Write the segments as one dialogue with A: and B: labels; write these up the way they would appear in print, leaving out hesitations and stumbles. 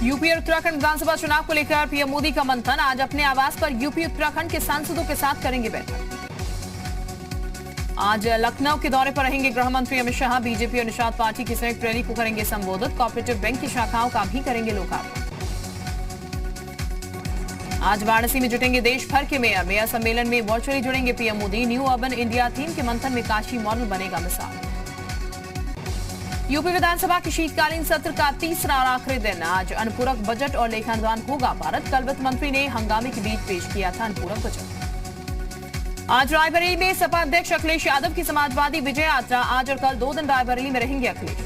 A: UP और उत्तराखंड विधानसभा चुनाव को लेकर पीएम मोदी का मंथन। आज अपने आवास पर यूपी उत्तराखंड के सांसदों के साथ करेंगे बैठक। आज लखनऊ के दौरे पर रहेंगे गृह मंत्री अमित शाह। बीजेपी और निषाद पार्टी की संयुक्त रैली को करेंगे संबोधित। कोऑपरेटिव बैंक की शाखाओं का भी करेंगे लोकार्पण। आज वाराणसी में जुटेंगे देश भर के मेयर। मेयर सम्मेलन में वर्चुअली जुड़ेंगे PM Modi. New urban India theme के मंथन में काशी मॉडल बनेगा मिसाल। यूपी विधानसभा के शीतकालीन सत्र का तीसरा और आखिरी दिन। आज अनुपूरक बजट और लेखानुदान होगा पारित। कल वित्त मंत्री ने हंगामे के बीच पेश किया था अनुपूरक बजट। आज रायबरेली में सपा अध्यक्ष अखिलेश यादव की समाजवादी विजय यात्रा। आज और कल 2 दिन रायबरेली में रहेंगे अखिलेश।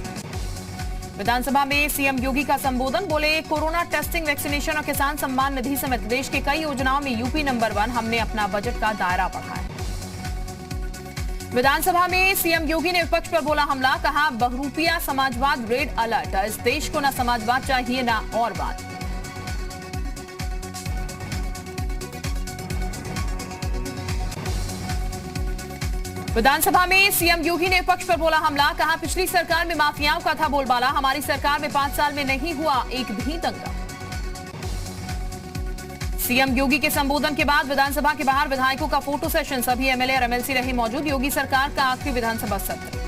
A: विधानसभा में सीएम योगी का संबोधन। बोले, कोरोना टेस्टिंग, वैक्सीनेशन और किसान सम्मान निधि समेत देश के कई योजनाओं में यूपी नंबर 1। हमने अपना बजट का दायरा बढ़ाया। विधानसभा में सीएम योगी ने विपक्ष पर बोला हमला। कहा, बहुरूपिया समाजवाद रेड अलर्ट। इस देश को न समाजवाद चाहिए न और बात। विधानसभा में सीएम योगी ने विपक्ष पर बोला हमला। कहा, पिछली सरकार में माफियाओं का था बोलबाला। हमारी सरकार में 5 साल में नहीं हुआ एक भी दंगा। सीएम योगी के संबोधन के बाद विधानसभा के बाहर विधायकों का फोटो सेशन। सभी एमएलए और एमएलसी रहे मौजूद। योगी सरकार का आखिरी विधानसभा सत्र।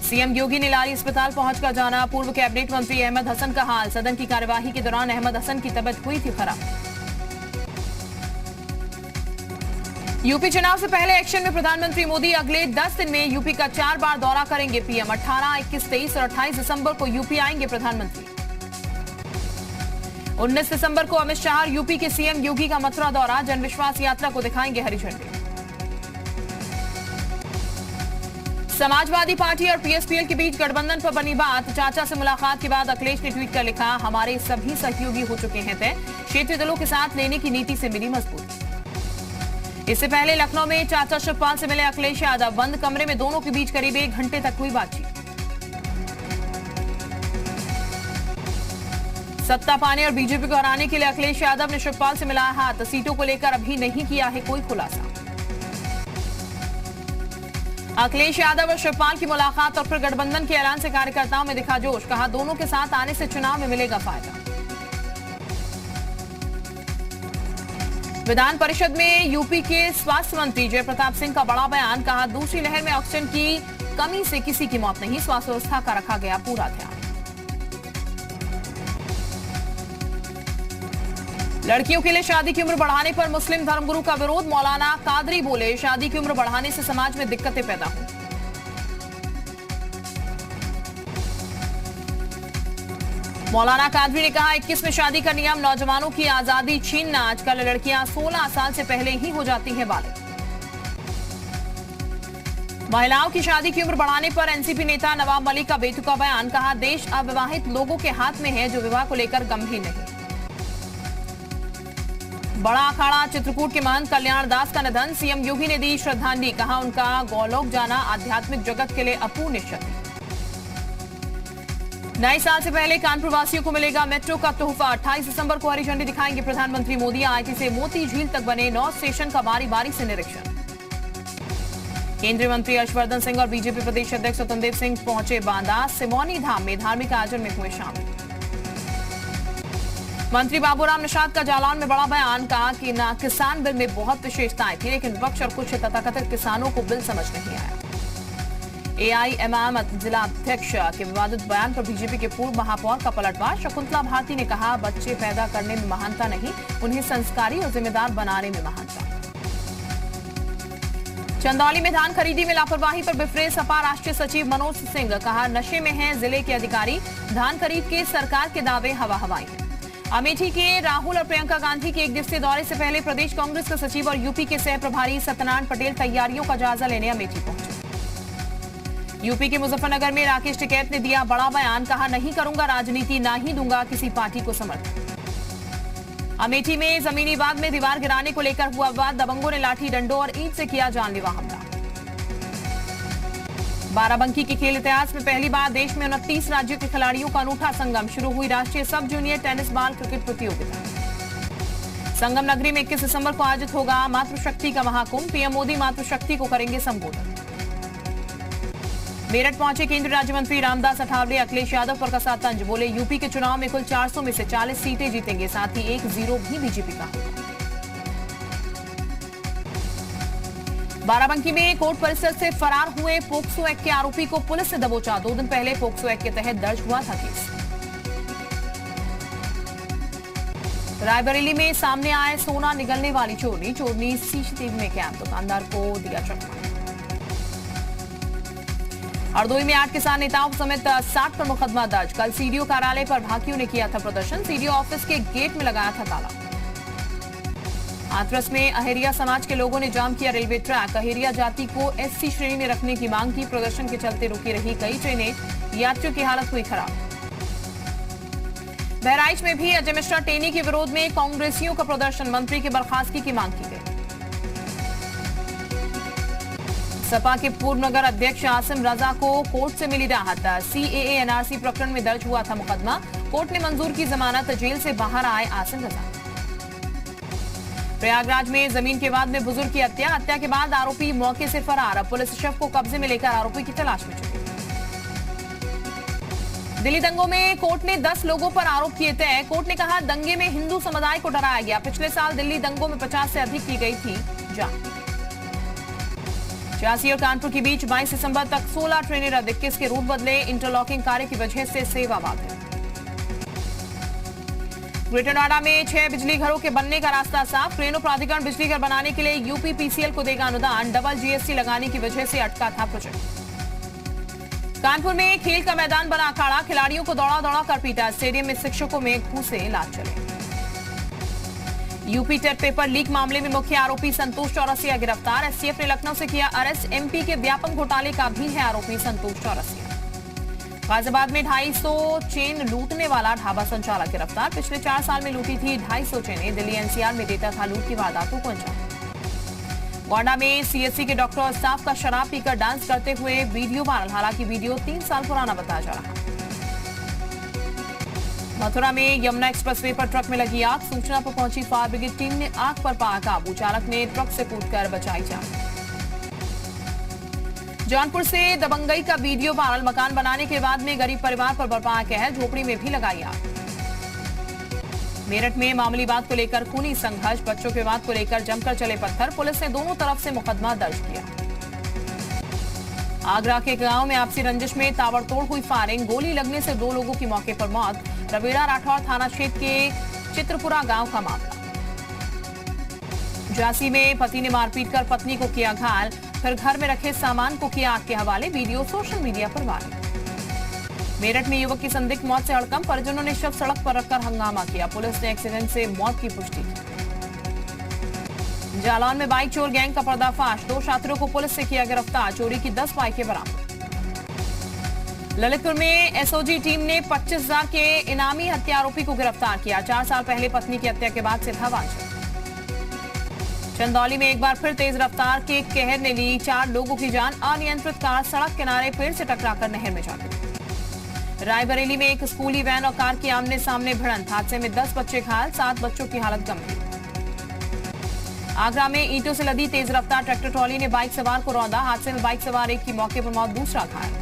A: सीएम योगी ने लारी अस्पताल पहुंचकर जाना पूर्व कैबिनेट मंत्री अहमद हसन का हाल। सदन की कार्यवाही के दौरान अहमद हसन की तबीयत हुई थी खराब। यूपी चुनाव से पहले एक्शन में प्रधानमंत्री मोदी। अगले 10 दिन में यूपी का 4 बार दौरा करेंगे पीएम। 18, 21, 23 और 28 दिसंबर को यूपी आएंगे प्रधानमंत्री। 19 दिसंबर को अमित शाह यूपी के सीएम योगी का मथुरा दौरा। जनविश्वास यात्रा को दिखाएंगे हरी झंडी। समाजवादी पार्टी और पीएसपीएल के बीच गठबंधन पर बनी बात। चाचा से मुलाकात के बाद अखिलेश ने ट्वीट कर लिखा, हमारे सभी सहयोगी हो चुके हैं तय। क्षेत्रीय दलों के साथ लेने की नीति से मिली मजबूती। इससे पहले लखनऊ में चाचा शिवपाल से मिले अखिलेश यादव। बंद कमरे में दोनों के बीच करीब 1 घंटे तक हुई बातचीत। सत्ता पाने और बीजेपी को हराने के लिए अखिलेश यादव ने शिवपाल से मिलाया हाथ। सीटों को लेकर अभी नहीं किया है कोई खुलासा। अखिलेश यादव और शिवपाल की मुलाकात और फिर गठबंधन के ऐलान से कार्यकर्ताओं में दिखा जोश। कहा, दोनों के साथ आने से चुनाव में मिलेगा फायदा। विधान परिषद में यूपी के स्वास्थ्य मंत्री जय प्रताप सिंह का बड़ा बयान। कहा, दूसरी लहर में ऑक्सीजन की कमी से किसी की मौत नहीं। स्वास्थ्य व्यवस्था का रखा गया पूरा ध्यान। लड़कियों के लिए शादी की उम्र बढ़ाने पर मुस्लिम धर्मगुरु का विरोध। मौलाना कादरी बोले, शादी की उम्र बढ़ाने से समाज में दिक्कतें पैदा हों। मौलाना कादरी ने कहा, 21 में शादी का नियम नौजवानों की आजादी छीनना। आजकल लड़कियां 16 साल से पहले ही हो जाती हैं बालिग। महिलाओं की शादी की उम्र बढ़ाने पर एनसीपी नेता नवाब मलिक का बेतुका बयान। कहा, देश अविवाहित लोगों के हाथ में है जो विवाह को लेकर गंभीर नहीं। बड़ा अखाड़ा चित्रकूट के महंत कल्याण दास का निधन। सीएम योगी ने दी श्रद्धांजलि। कहा, उनका गौलोक जाना आध्यात्मिक जगत के लिए अपूर्व क्षति। नए साल से पहले कानपुर वासियों को मिलेगा मेट्रो का तोहफा। 28 दिसंबर को हरी झंडी दिखाएंगे प्रधानमंत्री मोदी। आईटी से मोती झील तक बने 9 स्टेशन का बारी बारी से निरीक्षण। केंद्रीय मंत्री हर्षवर्धन सिंह और बीजेपी प्रदेश अध्यक्ष स्वतंत्र देव सिंह पहुंचे बांदा। सिमौनी धाम में धार्मिक आयोजन में हुए शामिल। मंत्री बाबूराम निषाद का जालौन में बड़ा बयान। कहा कि ना किसान बिल में बहुत विशेषताएं थी, लेकिन विपक्ष और कुछ तथाकथित किसानों को बिल समझ नहीं आया। एआईएमआईएम जिला अध्यक्ष के विवादित बयान पर बीजेपी के पूर्व महापौर का पलटवार। शकुंतला भारती ने कहा, बच्चे पैदा करने में महानता नहीं, उन्हें संस्कारी और जिम्मेदार बनाने में महानता। चंदौली में धान खरीदी में लापरवाही पर बिफरे सपा राष्ट्रीय सचिव मनोज सिंह। कहा, नशे में हैं जिले के अधिकारी। धान खरीद के सरकार के दावे हवा हवाई हैं। अमेठी के राहुल और प्रियंका गांधी के 1 दिवसीय दौरे से पहले प्रदेश कांग्रेस के सचिव और यूपी के सह प्रभारी सत्यनारायण पटेल तैयारियों का जायजा लेने अमेठी पहुंचे। यूपी के मुजफ्फरनगर में राकेश टिकैत ने दिया बड़ा बयान। कहा, नहीं करूंगा राजनीति, ना ही दूंगा किसी पार्टी को समर्थन। अमेठी में जमीनी वाद में दीवार गिराने को लेकर हुआ विवाद। दबंगों ने लाठी डंडों और ईंट से किया जानलेवा हमला। बाराबंकी के खेल इतिहास में पहली बार देश में 29 राज्यों के खिलाड़ियों का अनूठा संगम। शुरू हुई राष्ट्रीय सब जूनियर टेनिस बाल क्रिकेट प्रतियोगिता। संगम नगरी में 21 दिसंबर को आयोजित होगा मातृशक्ति का महाकुंभ। पीएम मोदी मातृशक्ति को करेंगे संबोधन। मेरठ पहुंचे केंद्रीय राज्य मंत्री रामदास अठावले, अखिलेश यादव पर कसा तंज, बोले यूपी के चुनाव में कुल 400 में से 40 सीटें जीतेंगे, साथ ही 1-0 भी बीजेपी का होगा। बाराबंकी में कोर्ट परिसर से फरार हुए पोक्सो एक्ट के आरोपी को पुलिस ने दबोचा। 2 दिन पहले पोक्सो एक्ट के तहत दर्ज हुआ था केस। रायबरेली में सामने आए सोना निगलने वाली चोरनी सीसीटीवी में कैद, दुकानदार को दिया चकमा। हरदोई में 8 किसान नेताओं समेत 60 पर मुकदमा दर्ज। कल सीडीओ कार्यालय पर भाकियों ने किया था प्रदर्शन, सीडीओ ऑफिस के गेट में लगाया था ताला। हाथरस में अहेरिया समाज के लोगों ने जाम किया रेलवे ट्रैक, अहेरिया जाति को एससी श्रेणी में रखने की मांग की। प्रदर्शन के चलते रुकी रही कई ट्रेनें, यात्रियों की हालत हुई खराब। बहराइच में भी अजय मिश्रा टेनी के विरोध में कांग्रेसियों का प्रदर्शन, मंत्री की बर्खास्तगी की मांग की गई। सपा के पूर्व नगर अध्यक्ष आसिम रजा को कोर्ट से मिली राहत। सीएए एनआरसी प्रकरण में दर्ज हुआ था मुकदमा, कोर्ट ने मंजूर की जमानत, जेल से बाहर आए आसिम रजा। प्रयागराज में जमीन के विवाद में बुजुर्ग की हत्या के बाद आरोपी मौके से फरार। अब पुलिस शव को कब्जे में लेकर आरोपी की तलाश में जुटी। दिल्ली दंगों में कोर्ट ने 10 लोगों पर आरोप किए तय। कोर्ट ने कहा दंगे में हिंदू समुदाय को डराया गया। पिछले साल दिल्ली दंगों में 50 से अधिक की गई थी जान। झांसी और कानपुर के बीच 22 दिसंबर तक 16 ट्रेनें रद्द, 21 के रूट बदले। इंटरलॉकिंग कार्य की वजह से सेवा बाधित। ग्रेटर नोएडा में 6 बिजली घरों के बनने का रास्ता साफ। ट्रेनों प्राधिकरण बिजली घर बनाने के लिए यूपीपीसीएल को देगा अनुदान, डबल जीएसटी लगाने की वजह से अटका था प्रोजेक्ट। कानपुर में खेल का मैदान बना अखाड़ा, खिलाड़ियों को दौड़ा दौड़ा कर पीटा। स्टेडियम में शिक्षकों में घूसे लात चले। यूपी टेट पेपर लीक मामले में मुख्य आरोपी संतोष चौरसिया गिरफ्तार। एसटीएफ ने लखनऊ से किया अरेस्ट। एमपी के व्यापक घोटाले का भी है आरोपी संतोष चौरसिया। गाजियाबाद में 250 चेन लूटने वाला ढाबा संचालक गिरफ्तार। पिछले 4 साल में लूटी थी 250 चेनें। दिल्ली एनसीआर में देता था लूट की वारदातों को अंजाम। गोंडा में सीएससी के डॉक्टर और स्टाफ का शराब पीकर डांस करते हुए वीडियो वायरल, हालांकि वीडियो 3 साल पुराना बताया जा रहा। मथुरा में यमुना एक्सप्रेसवे पर ट्रक में लगी आग, सूचना पर पहुंची फायर ब्रिगेड टीम ने आग पर पाया काबू। चालक ने ट्रक से कूदकर बचाई जान। जौनपुर से दबंगई का वीडियो वायरल, मकान बनाने के बाद में गरीब परिवार पर बरपाया कहर, झोपड़ी में भी लगाई आग। मेरठ में मामूली बात को लेकर खूनी संघर्ष, बच्चों के विवाद को लेकर जमकर चले पत्थर, पुलिस ने दोनों तरफ से मुकदमा दर्ज किया। आगरा के गांव में आपसी रंजिश में ताबड़तोड़ हुई फायरिंग, गोली लगने से 2 लोगों की मौके पर मौत। रवेड़ा राठौर थाना क्षेत्र के चित्रपुरा गांव का मामला। झांसी में पति ने मारपीट कर पत्नी को किया घायल, फिर घर में रखे सामान को किया आग के हवाले, वीडियो सोशल मीडिया पर वायरल। मेरठ में युवक की संदिग्ध मौत से हड़कंप, परिजनों ने शव सड़क पर रखकर हंगामा किया। पुलिस ने एक्सीडेंट से मौत की पुष्टि की। जालौन में बाइक चोर गैंग का पर्दाफाश, 2 छात्रों को पुलिस से किया गिरफ्तार, चोरी की 10 बाइकें बरामद। ललितपुर में एसओजी टीम ने 25,000 के इनामी हत्या आरोपी को गिरफ्तार किया। 4 साल पहले पत्नी की हत्या के बाद से था वांछित। चंदौली में एक बार फिर तेज रफ्तार के कहर ने ली 4 लोगों की जान, अनियंत्रित कार सड़क किनारे पेड़ से टकराकर नहर में जा गिरी। रायबरेली में एक स्कूली वैन और कार की आमने सामने भिड़ंत, हादसे में 10 बच्चे घायल, 7 बच्चों की हालत गंभीर। आगरा में ईंटों से लदी तेज रफ्तार ट्रैक्टर ट्रॉली ने बाइक सवार को रौंदा, हादसे में बाइक सवार एक की मौके पर मौत, दूसरा घायल।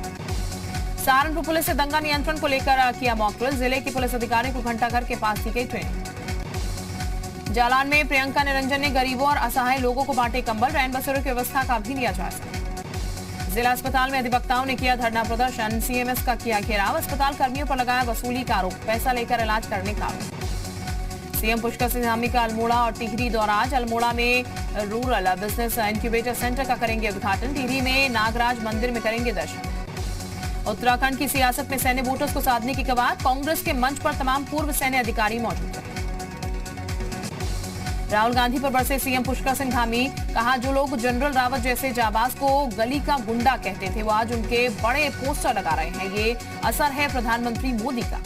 A: सहारनपुर पुलिस ने दंगा नियंत्रण को लेकर किया मॉक ड्रिल, जिले के पुलिस अधिकारी को घंटाघर के पास दी गई ट्रेनिंग। जालौन में प्रियंका निरंजन ने गरीबों और असहाय लोगों को बांटे कंबल, रैन बसेरों की व्यवस्था का भी लिया जायजा। जिला अस्पताल में अधिवक्ताओं ने किया धरना प्रदर्शन, सीएमएस का किया घेराव, अस्पताल कर्मियों पर लगाया वसूली का आरोप, पैसा लेकर इलाज करने का आरोप। सीएम पुष्कर सिंह धामी का अल्मोड़ा और टिहरी दौरा, आज अल्मोड़ा में रूरल बिजनेस इंक्यूबेटर सेंटर का करेंगे उद्घाटन, टिहरी में नागराज मंदिर में करेंगे दर्शन। उत्तराखंड की सियासत में सैन्य वोटर्स को साधने की कवायद, कांग्रेस के मंच पर तमाम पूर्व सैन्य अधिकारी मौजूद रहे। राहुल गांधी पर बरसे सीएम पुष्कर सिंह धामी, कहा जो लोग जनरल रावत जैसे जाबाज को गली का गुंडा कहते थे वो आज उनके बड़े पोस्टर लगा रहे हैं, ये असर है प्रधानमंत्री मोदी का।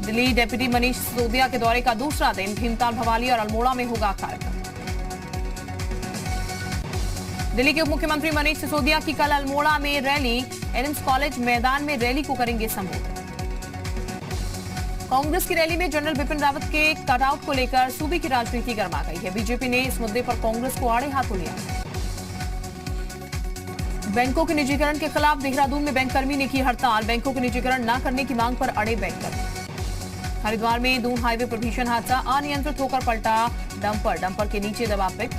A: दिल्ली डेप्यूटी मनीष सिसोदिया के दौरे का दूसरा दिन, भीमताल, भवाली और अल्मोड़ा में होगा कार्यक्रम। दिल्ली के उप मुख्यमंत्री मनीष सिसोदिया की कल अल्मोड़ा में रैली, एनएम्स कॉलेज मैदान में रैली को करेंगे संबोधित। कांग्रेस की रैली में जनरल बिपिन रावत के कटआउट को लेकर सूबे की राजनीति गर्मा गई है, बीजेपी ने इस मुद्दे पर कांग्रेस को आड़े हाथों लिया। बैंकों के निजीकरण के खिलाफ देहरादून में बैंककर्मी ने की हड़ताल। बैंकों के निजीकरण न करने की मांग पर अड़े बैंककर्मी। हरिद्वार में दून हाईवे पर भीषण हादसा, अनियंत्रित होकर पलटा डंपर के नीचे दबा पिट,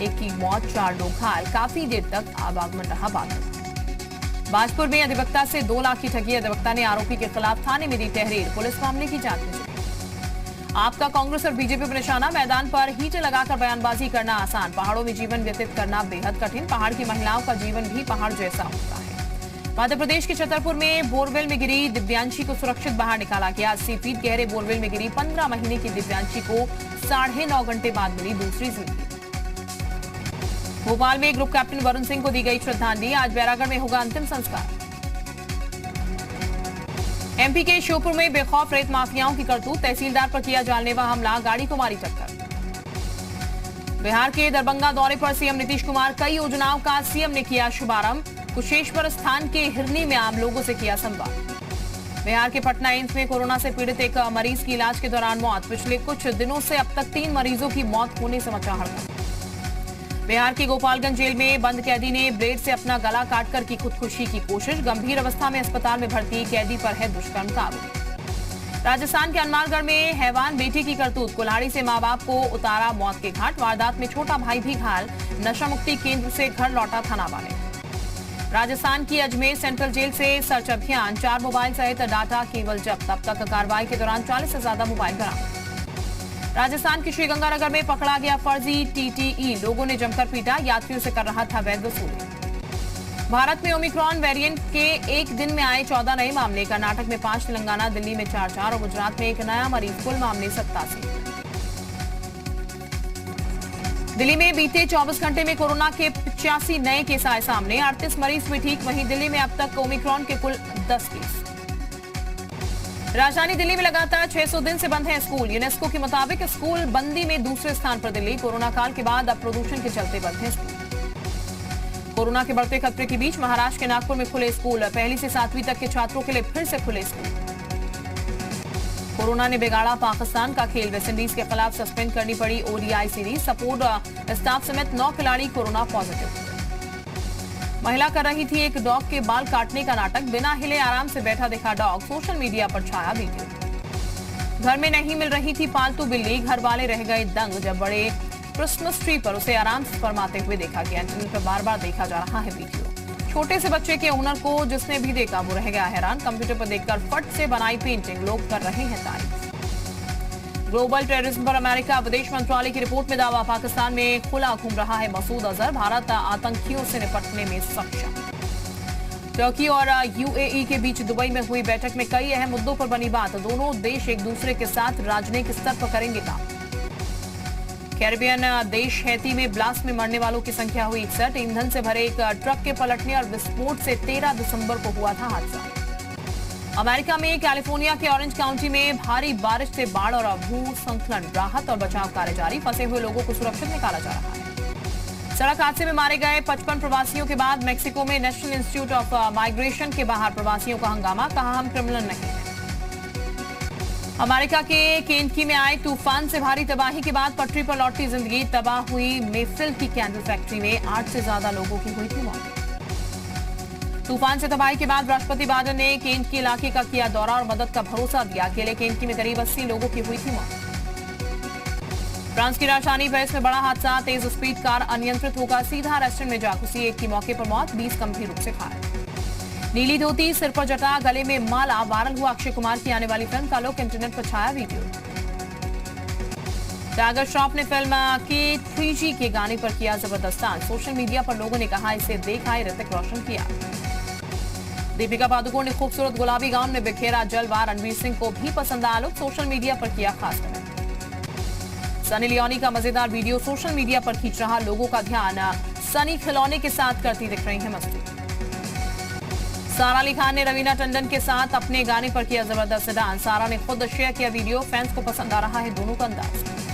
A: एक की मौत, 4 लोग घायल। काफी देर तक आवागमन रहा बाधित। बाजपुर में अधिवक्ता से 2 लाख की ठगी, अधिवक्ता ने आरोपी के खिलाफ थाने में दी तहरीर, पुलिस मामले की जांच में जुटी। आपका कांग्रेस और बीजेपी पर निशाना, मैदान पर हीटर लगाकर बयानबाजी करना आसान, पहाड़ों में जीवन व्यतीत करना बेहद कठिन, पहाड़ की महिलाओं का जीवन भी पहाड़ जैसा होता है। मध्य प्रदेश के छतरपुर में बोरवेल में गिरी दिव्यांशी को सुरक्षित बाहर निकाला गया। 80 फीट गहरे बोरवेल में गिरी 15 महीने की दिव्यांशी को 9.5 घंटे बाद मिली दूसरी जिंदगी। भोपाल में ग्रुप कैप्टन वरुण सिंह को दी गई श्रद्धांजलि, आज बैरागढ़ में होगा अंतिम संस्कार। एमपी के श्योपुर में बेखौफ रेत माफियाओं की करतूत, तहसीलदार पर किया जानलेवा हमला, गाड़ी को मारी टक्कर। बिहार के दरभंगा दौरे पर सीएम नीतीश कुमार, कई योजनाओं का सीएम ने किया शुभारंभ। कुशेश्वर स्थान के हिरनी में आम लोगों से किया संवाद। बिहार के पटना एम्स में कोरोना से पीड़ित एक मरीज की इलाज के दौरान मौत, पिछले कुछ दिनों से अब तक 3 मरीजों की मौत होने से मचा हड़कंप। बिहार के गोपालगंज जेल में बंद कैदी ने ब्लेड से अपना गला काटकर की खुदकुशी की कोशिश, गंभीर अवस्था में अस्पताल में भर्ती, कैदी पर है दुष्कर्म का आरोप। राजस्थान के हनुमानगढ़ में हैवान बेटी की करतूत, कुल्हाड़ी से मां बाप को उतारा मौत के घाट, वारदात में छोटा भाई भी घायल, नशा मुक्ति केंद्र से घर लौटा थाना वाले। राजस्थान की अजमेर सेंट्रल जेल से सर्च अभियान, 4 मोबाइल सहित डाटा केवल जब्त, अब तक कार्रवाई के दौरान 40 से ज्यादा मोबाइल बरामद। राजस्थान के श्रीगंगानगर में पकड़ा गया फर्जी टीटीई, लोगों ने जमकर पीटा, यात्रियों से कर रहा था वैध वसूली। भारत में ओमिक्रॉन वेरिएंट के एक दिन में आए 14 नए मामले, कर्नाटक में 5, तेलंगाना दिल्ली में 4 और गुजरात में एक नया मरीज, कुल मामले 87। दिल्ली में बीते 24 घंटे में कोरोना के 85 नए केस आए सामने, 38 मरीज हुए ठीक, वहीं दिल्ली में अब तक ओमिक्रॉन के कुल 10 केस। राजधानी दिल्ली में लगातार 600 दिन से बंद है स्कूल, यूनेस्को के मुताबिक स्कूल बंदी में दूसरे स्थान पर दिल्ली, कोरोना काल के बाद अब प्रदूषण के चलते बंद है स्कूल। कोरोना के बढ़ते खतरे के बीच महाराष्ट्र के नागपुर में खुले स्कूल, 1ली से 7वीं तक के छात्रों के लिए फिर से खुले स्कूल। कोरोना ने बिगाड़ा पाकिस्तान का खेल, वेस्टइंडीज के खिलाफ सस्पेंड करनी पड़ी ओडीआई सीरीज, सपोर्ट स्टाफ समेत 9 खिलाड़ी कोरोना पॉजिटिव। महिला कर रही थी एक डॉग के बाल काटने का नाटक, बिना हिले आराम से बैठा दिखा डॉग, सोशल मीडिया पर छाया वीडियो। घर में नहीं मिल रही थी पालतू बिल्ली, घर वाले रह गए दंग जब बड़े क्रिसमस ट्री पर उसे आराम से फरमाते हुए देखा गया। इंटरनेट पर बार-बार देखा जा रहा है वीडियो। छोटे से बच्चे के ओनर को जिसने भी देखा वो रह गया हैरान, कंप्यूटर पर देखकर फट से बनाई पेंटिंग, लोग कर रहे हैं तारीफ। ग्लोबल टेररिज्म पर अमेरिका विदेश मंत्रालय की रिपोर्ट में दावा, पाकिस्तान में खुला घूम रहा है मसूद अजहर, भारत आतंकियों से निपटने में सक्षम। तुर्की और यूएई के बीच दुबई में हुई बैठक में कई अहम मुद्दों पर बनी बात, दोनों देश एक दूसरे के साथ राजनयिक स्तर पर करेंगे काम। कैरिबियन देश हैती में ब्लास्ट में मरने वालों की संख्या हुई 61, ईंधन से भरे एक ट्रक के पलटने और विस्फोट से 13 दिसंबर को हुआ था हादसा। अमेरिका में कैलिफोर्निया के ऑरेंज काउंटी में भारी बारिश से बाढ़ और भूस्खलन, राहत और बचाव कार्य जारी, फंसे हुए लोगों को सुरक्षित निकाला जा रहा है। सड़क हादसे में मारे गए 55 प्रवासियों के बाद मेक्सिको में नेशनल इंस्टीट्यूट ऑफ माइग्रेशन के बाहर प्रवासियों का हंगामा, कहा हम क्रिमिनल नहीं हैं। अमेरिका के केंटकी में आए तूफान से भारी तबाही के बाद पटरी पर लौटती जिंदगी, तबाह हुई मेफिल की कैंडल फैक्ट्री में 8 से ज्यादा लोगों की हुई थी मौत। तूफान से तबाही के बाद राष्ट्रपति बाइडेन ने केंटकी इलाके का किया दौरा और मदद का भरोसा दिया, अकेले केंटकी में करीब 80 लोगों की हुई थी मौत। फ्रांस की राजधानी पेरिस में बड़ा हादसा, तेज स्पीड कार अनियंत्रित होकर सीधा रेस्टोरेंट में जा घुसी, एक की मौके पर मौत, 20 गंभीर रूप से घायल। नीली धोती, सिर पर जटा, गले में माला, वायरल हुआ अक्षय कुमार की आने वाली फिल्म का लुक, इंटरनेट पर छाया वीडियो। टाइगर श्रॉफ ने फिल्म के 3G के गाने पर किया जबरदस्त डांस, सोशल मीडिया पर लोगों ने कहा इसे देखा है ऋतिक रोशन किया। दीपिका पादुकोण ने खूबसूरत गुलाबी गाउन में बिखेरा जलवा, रणवीर सिंह को भी पसंद आया लुक, सोशल मीडिया पर किया खास कमेंट। सनी लियोनी का मजेदार वीडियो सोशल मीडिया पर खींच रहा लोगों का ध्यान, सनी खिलौने के साथ करती दिख रही है मस्ती। सारा अली खान ने रवीना टंडन के साथ अपने गाने पर किया जबरदस्त डांस, सारा ने खुद शेयर किया वीडियो, फैंस को पसंद आ रहा है दोनों का अंदाज।